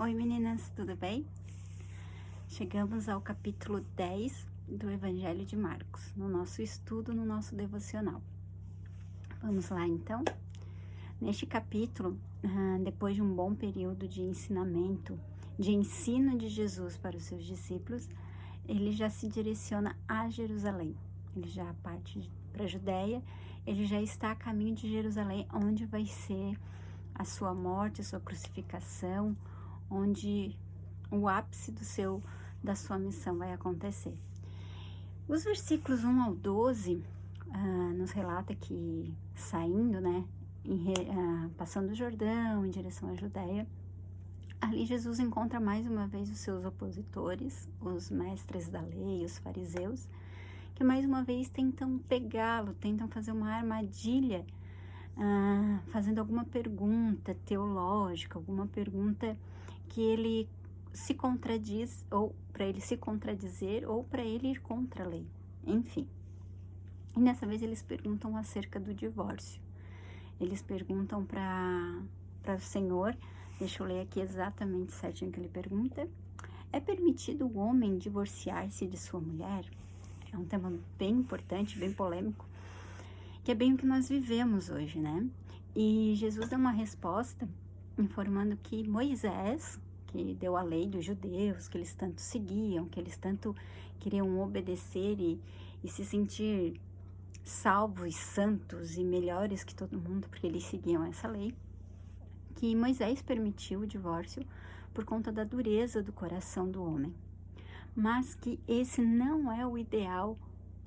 Oi meninas, tudo bem? Chegamos ao capítulo 10 do Evangelho de Marcos, no nosso estudo, no nosso devocional. Vamos lá então? Neste capítulo, depois de um bom período de ensinamento, de ensino de Jesus para os seus discípulos, ele já se direciona a Jerusalém. Ele já parte para a Judéia, ele já está a caminho de Jerusalém, onde vai ser a sua morte, a sua crucificação, onde o ápice da sua missão vai acontecer. Os versículos 1 ao 12 nos relata que saindo, passando o Jordão em direção à Judéia, ali Jesus encontra mais uma vez os seus opositores, os mestres da lei, os fariseus, que mais uma vez tentam pegá-lo, tentam fazer uma armadilha, fazendo alguma pergunta teológica, alguma pergunta que ele se contradiz, ou para ele se contradizer, ou para ele ir contra a lei, enfim. E dessa vez eles perguntam acerca do divórcio. Eles perguntam para o Senhor, deixa eu ler aqui exatamente certinho que ele pergunta: é permitido o homem divorciar-se de sua mulher? É um tema bem importante, bem polêmico, que é bem o que nós vivemos hoje, né? E Jesus dá uma resposta informando que Moisés, que deu a lei dos judeus, que eles tanto seguiam, que eles tanto queriam obedecer e se sentir salvos, santos e melhores que todo mundo, porque eles seguiam essa lei, que Moisés permitiu o divórcio por conta da dureza do coração do homem, mas que esse não é o ideal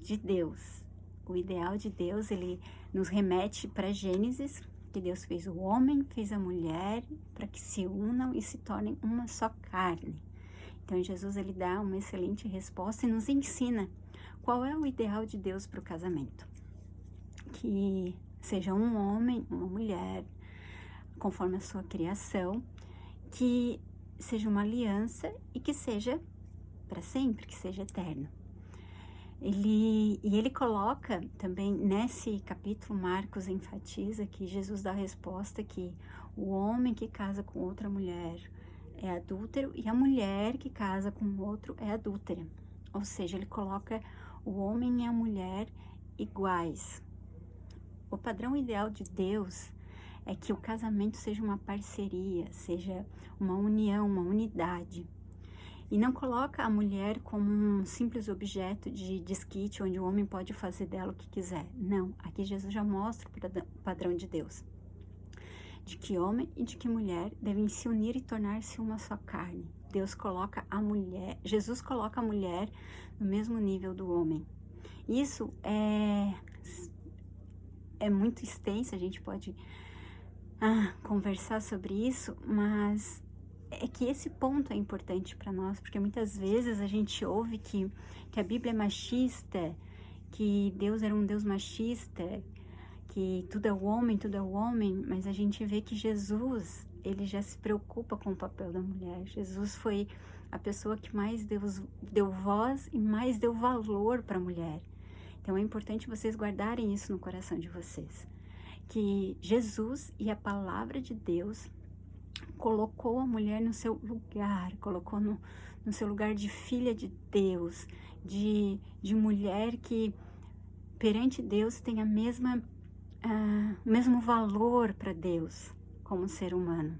de Deus. O ideal de Deus, ele nos remete para Gênesis, que Deus fez o homem, fez a mulher, para que se unam e se tornem uma só carne. Então, Jesus, ele dá uma excelente resposta e nos ensina qual é o ideal de Deus para o casamento. Que seja um homem, uma mulher, conforme a sua criação, que seja uma aliança e que seja para sempre, que seja eterno. Ele coloca também nesse capítulo, Marcos enfatiza que Jesus dá a resposta que o homem que casa com outra mulher é adúltero e a mulher que casa com outro é adúltera. Ou seja, ele coloca o homem e a mulher iguais. O padrão ideal de Deus é que o casamento seja uma parceria, seja uma união, uma unidade. E não coloca a mulher como um simples objeto de desquite, onde o homem pode fazer dela o que quiser. Não, aqui Jesus já mostra o padrão de Deus, de que homem e de que mulher devem se unir e tornar-se uma só carne. Jesus coloca a mulher no mesmo nível do homem. Isso é muito extenso, a gente pode conversar sobre isso, mas é que esse ponto é importante para nós, porque muitas vezes a gente ouve que a Bíblia é machista, que Deus era um Deus machista, que tudo é o homem, mas a gente vê que Jesus, ele já se preocupa com o papel da mulher. Jesus foi a pessoa que mais deu voz e mais deu valor para a mulher. Então é importante vocês guardarem isso no coração de vocês, que Jesus e a palavra de Deus colocou a mulher no seu lugar, colocou no seu lugar de filha de Deus, de mulher que perante Deus tem o mesmo valor para Deus como ser humano.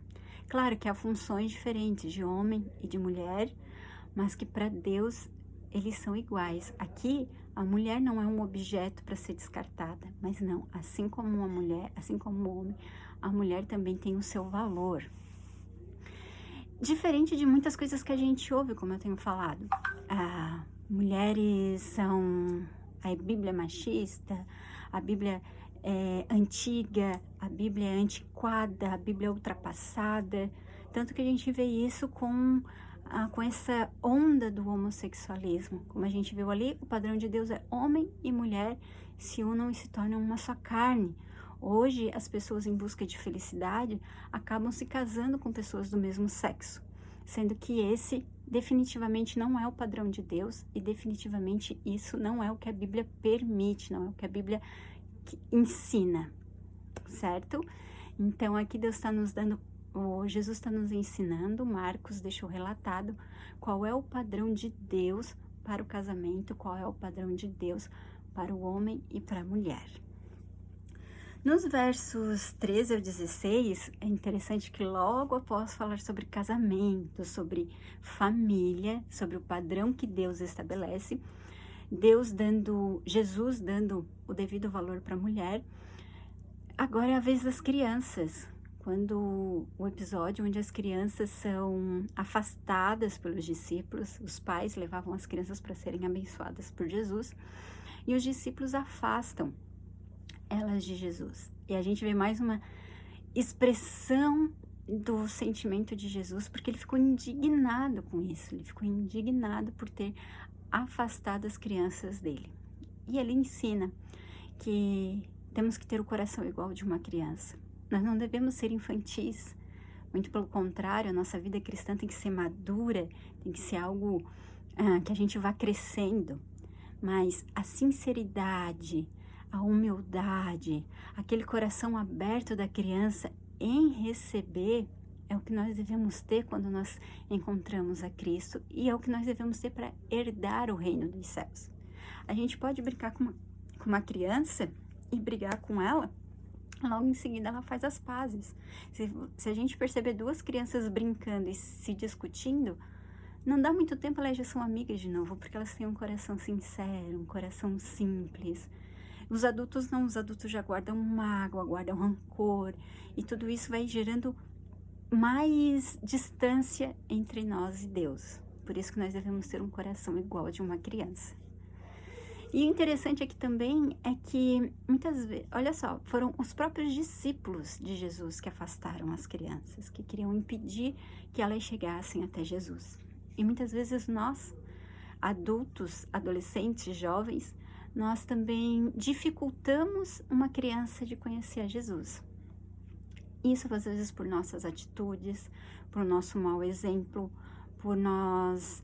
Claro que há funções diferentes de homem e de mulher, mas que para Deus eles são iguais. Aqui a mulher não é um objeto para ser descartada, mas não, assim como a mulher, assim como o homem, a mulher também tem o seu valor. Diferente de muitas coisas que a gente ouve, como eu tenho falado. Mulheres são... A Bíblia é machista, a Bíblia é antiga, a Bíblia é antiquada, a Bíblia é ultrapassada. Tanto que a gente vê isso com essa onda do homossexualismo. Como a gente viu ali, o padrão de Deus é homem e mulher se unam e se tornam uma só carne. Hoje, as pessoas em busca de felicidade acabam se casando com pessoas do mesmo sexo, sendo que esse definitivamente não é o padrão de Deus e definitivamente isso não é o que a Bíblia permite, não é o que a Bíblia ensina, certo? Então, aqui Deus está nos dando O Jesus está nos ensinando, Marcos deixou relatado qual é o padrão de Deus para o casamento, qual é o padrão de Deus para o homem e para a mulher. Nos versos 13 ao 16, é interessante que logo após falar sobre casamento, sobre família, sobre o padrão que Deus estabelece, Jesus dando o devido valor para a mulher, agora é a vez das crianças, quando o episódio onde as crianças são afastadas pelos discípulos, os pais levavam as crianças para serem abençoadas por Jesus, e os discípulos afastam elas de Jesus. E a gente vê mais uma expressão do sentimento de Jesus, porque ele ficou indignado com isso, ele ficou indignado por ter afastado as crianças dele. E ele ensina que temos que ter o coração igual de uma criança. Nós não devemos ser infantis, muito pelo contrário, a nossa vida cristã tem que ser madura, tem que ser algo que a gente vá crescendo, mas a sinceridade, a humildade, aquele coração aberto da criança em receber é o que nós devemos ter quando nós encontramos a Cristo e é o que nós devemos ter para herdar o reino dos céus. A gente pode brincar com uma criança e brigar com ela, logo em seguida ela faz as pazes. Se a gente perceber duas crianças brincando e se discutindo, não dá muito tempo, elas já são amigas de novo, porque elas têm um coração sincero, um coração simples. Os adultos não, os adultos já guardam mágoa, guardam rancor, e tudo isso vai gerando mais distância entre nós e Deus. Por isso que nós devemos ter um coração igual de uma criança. E o interessante aqui também é que muitas vezes, olha só, foram os próprios discípulos de Jesus que afastaram as crianças, que queriam impedir que elas chegassem até Jesus. E muitas vezes nós, adultos, adolescentes, jovens, nós também dificultamos uma criança de conhecer a Jesus. Isso às vezes por nossas atitudes, por nosso mau exemplo, por nós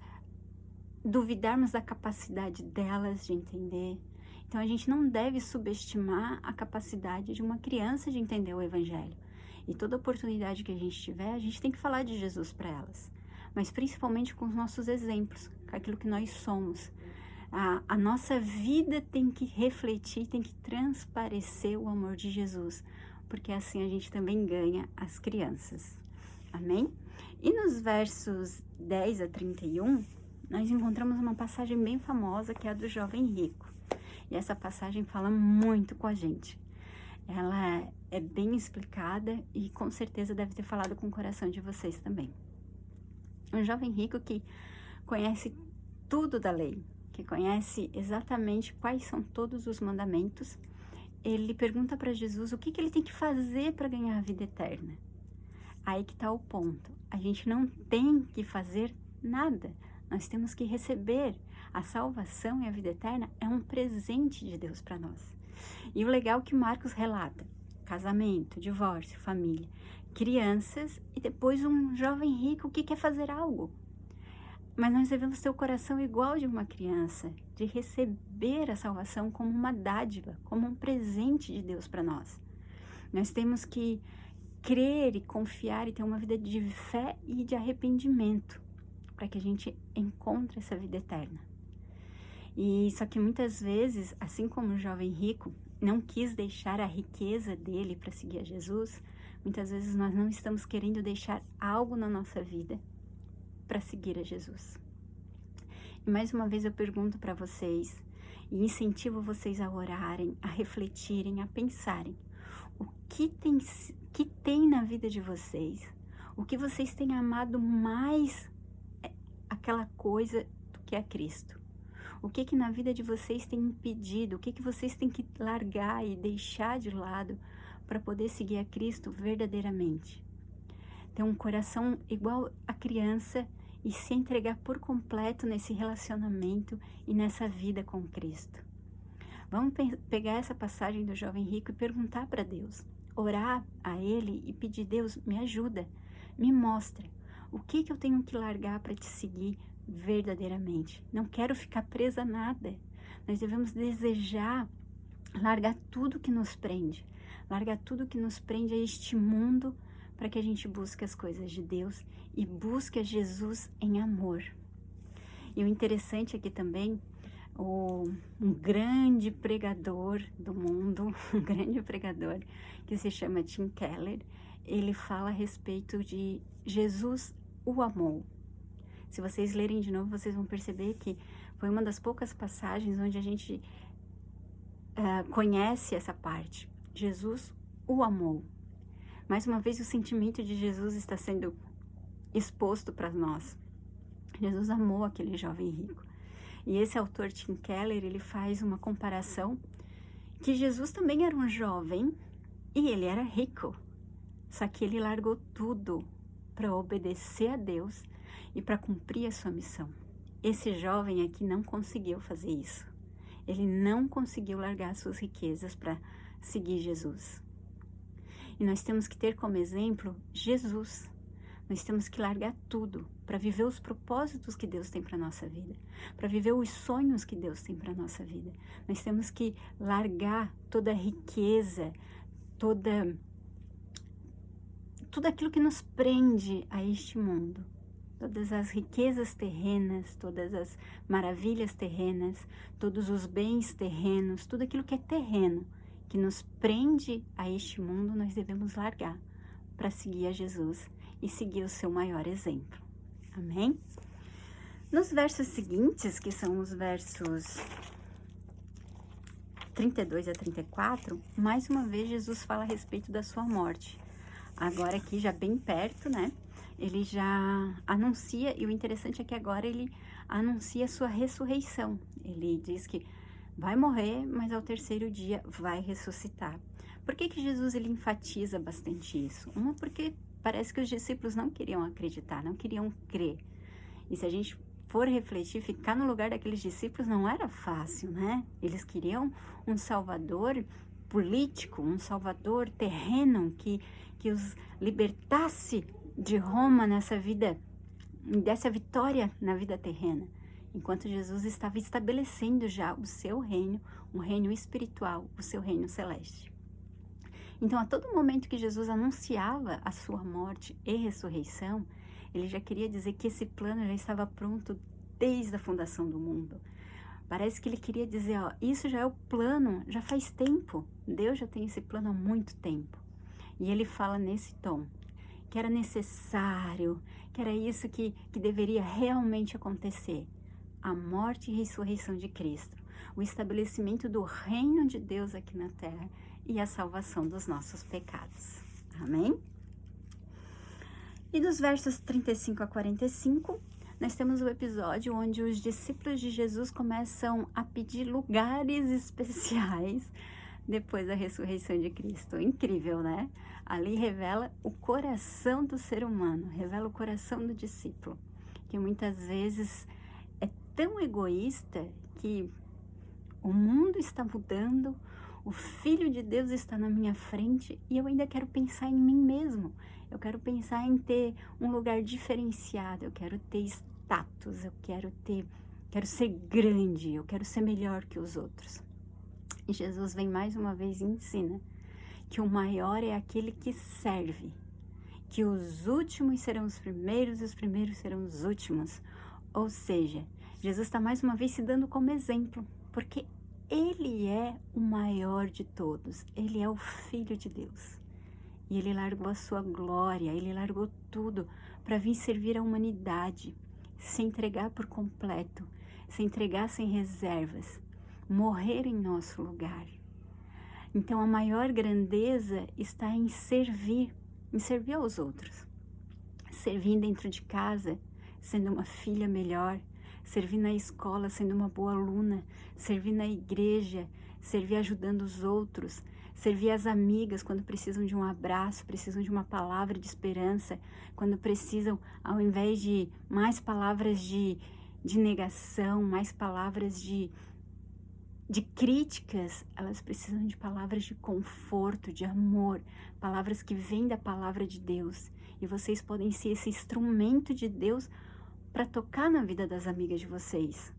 duvidarmos da capacidade delas de entender. Então a gente não deve subestimar a capacidade de uma criança de entender o Evangelho. E toda oportunidade que a gente tiver, a gente tem que falar de Jesus para elas. Mas principalmente com os nossos exemplos, com aquilo que nós somos. A nossa vida tem que refletir, tem que transparecer o amor de Jesus, porque assim a gente também ganha as crianças. Amém? E nos versos 10 a 31, nós encontramos uma passagem bem famosa, que é a do jovem rico. E essa passagem fala muito com a gente. Ela é bem explicada e com certeza deve ter falado com o coração de vocês também. Um jovem rico que conhece tudo da lei, que conhece exatamente quais são todos os mandamentos, ele pergunta para Jesus o que ele tem que fazer para ganhar a vida eterna. Aí que está o ponto. A gente não tem que fazer nada. Nós temos que receber. A salvação e a vida eterna é um presente de Deus para nós. E o legal é que Marcos relata: casamento, divórcio, família, crianças e depois um jovem rico que quer fazer algo. Mas nós devemos ter o coração igual de uma criança, de receber a salvação como uma dádiva, como um presente de Deus para nós. Nós temos que crer e confiar e ter uma vida de fé e de arrependimento, para que a gente encontre essa vida eterna. E só que muitas vezes, assim como o jovem rico não quis deixar a riqueza dele para seguir a Jesus, muitas vezes nós não estamos querendo deixar algo na nossa vida para seguir a Jesus. E mais uma vez eu pergunto para vocês e incentivo vocês a orarem, a refletirem, a pensarem: o que tem na vida de vocês? O que vocês têm amado mais aquela coisa do que é Cristo? O que na vida de vocês tem impedido? O que vocês têm que largar e deixar de lado para poder seguir a Cristo verdadeiramente? Ter um coração igual a criança e se entregar por completo nesse relacionamento e nessa vida com Cristo. Vamos pegar essa passagem do jovem rico e perguntar para Deus, orar a Ele e pedir: Deus, me ajuda, me mostra o que eu tenho que largar para te seguir verdadeiramente. Não quero ficar presa a nada. Nós devemos desejar largar tudo que nos prende, largar tudo que nos prende a este mundo, para que a gente busque as coisas de Deus e busque a Jesus em amor. E o interessante aqui também, um grande pregador do mundo, um grande pregador que se chama Tim Keller, ele fala a respeito de Jesus o amou. Se vocês lerem de novo, vocês vão perceber que foi uma das poucas passagens onde a gente conhece essa parte. Jesus o amou. Mais uma vez, o sentimento de Jesus está sendo exposto para nós. Jesus amou aquele jovem rico. E esse autor, Tim Keller, ele faz uma comparação que Jesus também era um jovem e ele era rico. Só que ele largou tudo para obedecer a Deus e para cumprir a sua missão. Esse jovem aqui não conseguiu fazer isso. Ele não conseguiu largar suas riquezas para seguir Jesus. E nós temos que ter como exemplo Jesus. Nós temos que largar tudo para viver os propósitos que Deus tem para a nossa vida, para viver os sonhos que Deus tem para a nossa vida. Nós temos que largar toda a riqueza, tudo aquilo que nos prende a este mundo. Todas as riquezas terrenas, todas as maravilhas terrenas, todos os bens terrenos, tudo aquilo que é terreno, que nos prende a este mundo, nós devemos largar para seguir a Jesus e seguir o seu maior exemplo. Amém? Nos versos seguintes, que são os versos 32 a 34, mais uma vez Jesus fala a respeito da sua morte. Agora aqui já bem perto, né? Ele já anuncia, e o interessante é que agora ele anuncia a sua ressurreição. Ele diz que vai morrer, mas ao terceiro dia vai ressuscitar. Por que Jesus ele enfatiza bastante isso? Uma, porque parece que os discípulos não queriam acreditar, não queriam crer. E se a gente for refletir, ficar no lugar daqueles discípulos não era fácil, né? Eles queriam um salvador político, um salvador terreno que os libertasse de Roma nessa vida, dessa vitória na vida terrena. Enquanto Jesus estava estabelecendo já o seu reino, um reino espiritual, o seu reino celeste. Então, a todo momento que Jesus anunciava a sua morte e ressurreição, ele já queria dizer que esse plano já estava pronto desde a fundação do mundo. Parece que ele queria dizer, ó, isso já é o plano, já faz tempo. Deus já tem esse plano há muito tempo. E ele fala nesse tom, que era necessário, que era isso que deveria realmente acontecer. A morte e ressurreição de Cristo, o estabelecimento do reino de Deus aqui na terra e a salvação dos nossos pecados. Amém? E dos versos 35 a 45, nós temos o episódio onde os discípulos de Jesus começam a pedir lugares especiais depois da ressurreição de Cristo. Incrível, né? Ali revela o coração do ser humano, revela o coração do discípulo, que muitas vezes é tão egoísta que o mundo está mudando, o Filho de Deus está na minha frente e eu ainda quero pensar em mim mesmo. Eu quero pensar em ter um lugar diferenciado, eu quero ter status, eu quero ser grande, eu quero ser melhor que os outros. E Jesus vem mais uma vez e ensina que o maior é aquele que serve, que os últimos serão os primeiros e os primeiros serão os últimos. Ou seja, Jesus está mais uma vez se dando como exemplo, porque ele é o maior de todos, ele é o Filho de Deus. E ele largou a sua glória, ele largou tudo para vir servir a humanidade, se entregar por completo, se entregar sem reservas, morrer em nosso lugar. Então a maior grandeza está em servir aos outros. Servir dentro de casa, sendo uma filha melhor, servir na escola, sendo uma boa aluna, servir na igreja, servir ajudando os outros, servir as amigas quando precisam de um abraço, precisam de uma palavra de esperança, quando precisam, ao invés de mais palavras de negação, mais palavras de críticas, elas precisam de palavras de conforto, de amor, palavras que vêm da palavra de Deus. E vocês podem ser esse instrumento de Deus para tocar na vida das amigas de vocês,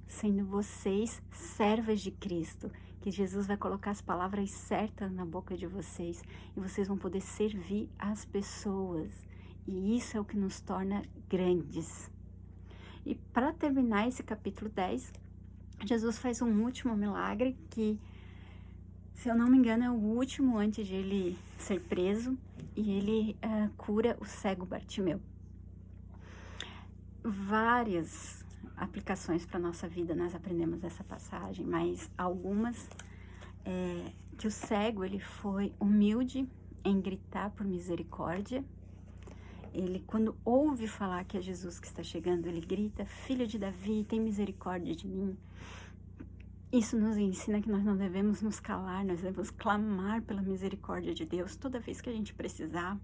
sendo vocês servas de Cristo, que Jesus vai colocar as palavras certas na boca de vocês e vocês vão poder servir as pessoas. E isso é o que nos torna grandes. E para terminar esse capítulo 10, Jesus faz um último milagre que, se eu não me engano, é o último antes de ele ser preso, e ele cura o cego Bartimeu. Várias aplicações para a nossa vida nós aprendemos dessa passagem, mas algumas que o cego ele foi humilde em gritar por misericórdia. Ele, quando ouve falar que é Jesus que está chegando, ele grita: Filho de Davi, tem misericórdia de mim. Isso nos ensina que nós não devemos nos calar, nós devemos clamar pela misericórdia de Deus toda vez que a gente precisar.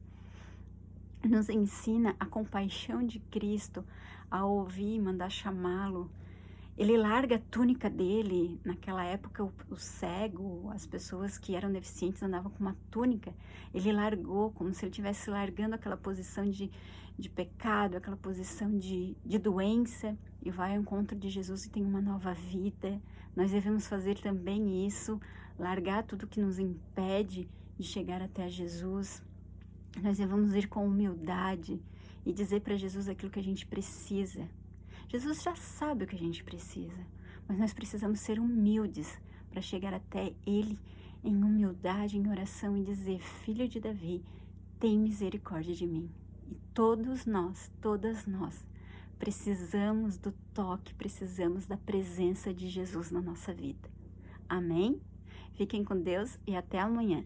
Nos ensina a compaixão de Cristo, a ouvir e mandar chamá-lo. Ele larga a túnica dele. Naquela época, o cego, as pessoas que eram deficientes andavam com uma túnica. Ele largou, como se ele estivesse largando aquela posição de pecado, aquela posição de doença, e vai ao encontro de Jesus e tem uma nova vida. Nós devemos fazer também isso, largar tudo que nos impede de chegar até Jesus. Nós devemos ir com humildade e dizer para Jesus aquilo que a gente precisa. Jesus já sabe o que a gente precisa, mas nós precisamos ser humildes para chegar até Ele em humildade, em oração e dizer: Filho de Davi, tem misericórdia de mim. E todos nós, todas nós, precisamos do toque, precisamos da presença de Jesus na nossa vida. Amém? Fiquem com Deus e até amanhã.